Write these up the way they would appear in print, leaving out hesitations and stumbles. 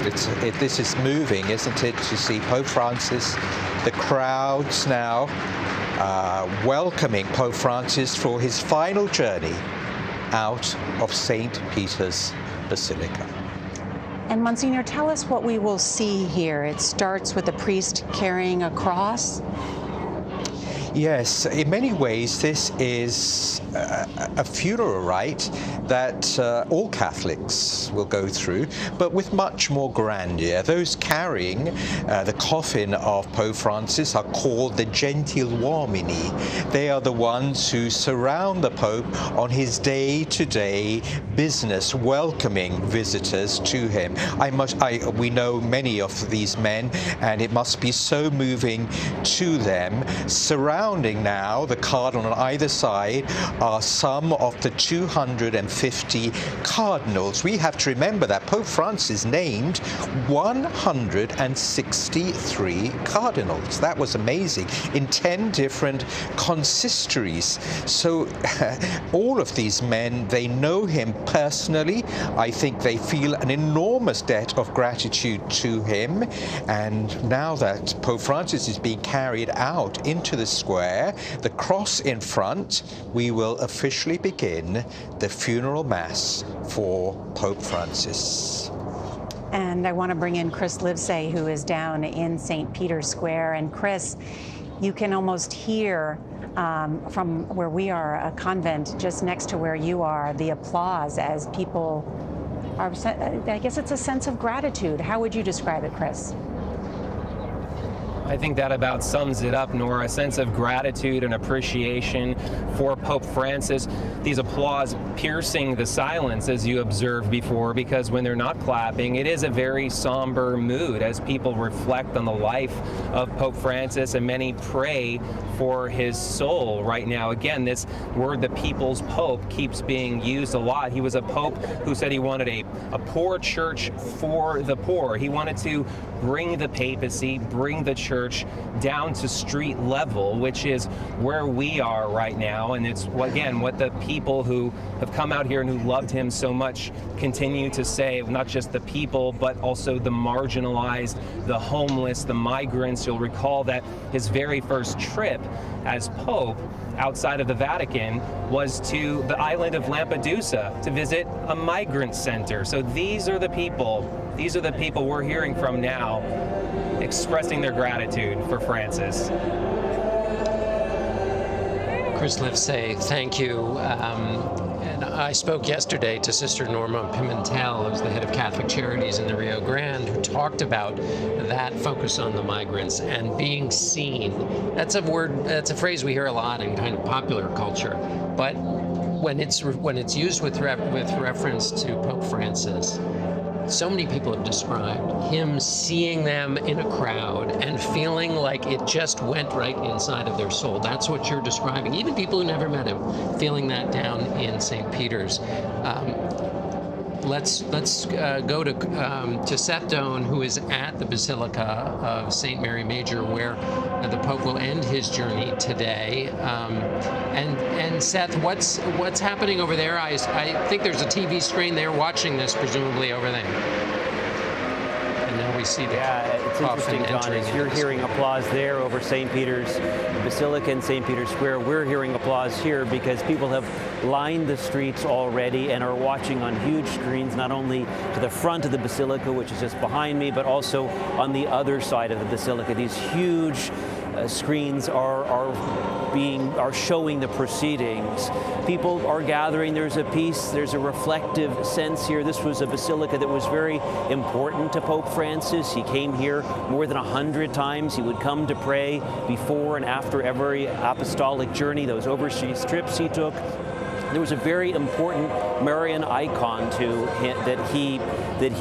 This is moving, isn't it, to see Pope Francis, the crowds now welcoming Pope Francis for his final journey out of St. Peter's Basilica. And Monsignor, tell us what we will see here. It starts with a priest carrying a cross. Yes, in many ways this is a funeral rite that all Catholics will go through, but with much more grandeur. Those carrying the coffin of Pope Francis are called the Gentiluomini. They are the ones who surround the Pope on his day-to-day business, welcoming visitors to him. We know many of these men, and it must be so moving to them. Surrounding now the cardinal on either side are some of the 250 cardinals. We have to remember that Pope Francis named 163 cardinals. That was amazing, in 10 different consistories. So all of these men, they know him personally. I think they feel an enormous debt of gratitude to him. And now that Pope Francis is being carried out into the square, the cross in front, we will officially begin the funeral mass for Pope Francis. And I want to bring in Chris Livesay, who is down in St. Peter's Square. And Chris, you can almost hear from where we are, a convent just next to where you are, the applause as people are, I guess it's a sense of gratitude. How would you describe it, Chris? I think that about sums it up, Nora. A sense of gratitude and appreciation for Pope Francis. These applause piercing the silence, as you observed before, because when they're not clapping, it is a very somber mood as people reflect on the life of Pope Francis, and many pray for his soul right now. Again, this word, the people's pope, keeps being used a lot. He was a pope who said he wanted a poor church for the poor. He wanted to bring the papacy, bring the church down to street level, which is where we are right now. And it's, again, what the people who have come out here and who loved him so much continue to say, not just the people, but also the marginalized, the homeless, the migrants. You'll recall that his very first trip as Pope outside of the Vatican was to the island of Lampedusa to visit a migrant center. So these are the people we're hearing from now, expressing their gratitude for Francis. Chris Livesay, thank you. And I spoke yesterday to Sister Norma Pimentel, who's the head of Catholic Charities in the Rio Grande, who talked about that focus on the migrants and being seen. That's a phrase we hear a lot in kind of popular culture, but when it's used with reference to Pope Francis, so many people have described him seeing them in a crowd and feeling like it just went right inside of their soul. That's what you're describing. Even people who never met him, feeling that down in St. Peter's. Let's go to Seth Doan, who is at the Basilica of St. Mary Major, where the Pope will end his journey today. And Seth, what's happening over there? I think there's a TV screen there watching this, presumably over there. And now we see the it's coffin interesting, John, entering. as you're hearing applause there over St. Peter's Basilica and St. Peter's Square. We're hearing applause here because people have lined the streets already and are watching on huge screens, not only to the front of the Basilica, which is just behind me, but also on the other side of the Basilica. These huge screens are showing the proceedings. People are gathering. There's a reflective sense here. This was a basilica that was very important to Pope Francis. He came here more than 100 times. He would come to pray before and after every apostolic journey, those overseas trips he took. There was a very important Marian icon to him that he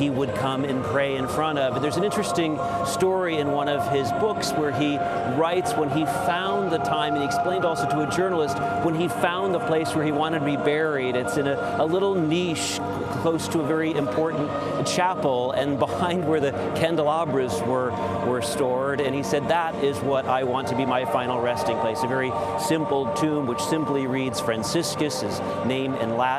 would come and pray in front of. And there's an interesting story in one of his books where he writes when he found the time, and he explained also to a journalist, when he found the place where he wanted to be buried. It's in a little niche close to a very important chapel and behind where the candelabras were stored. And he said, that is what I want to be my final resting place. A very simple tomb which simply reads Franciscus, his name in Latin.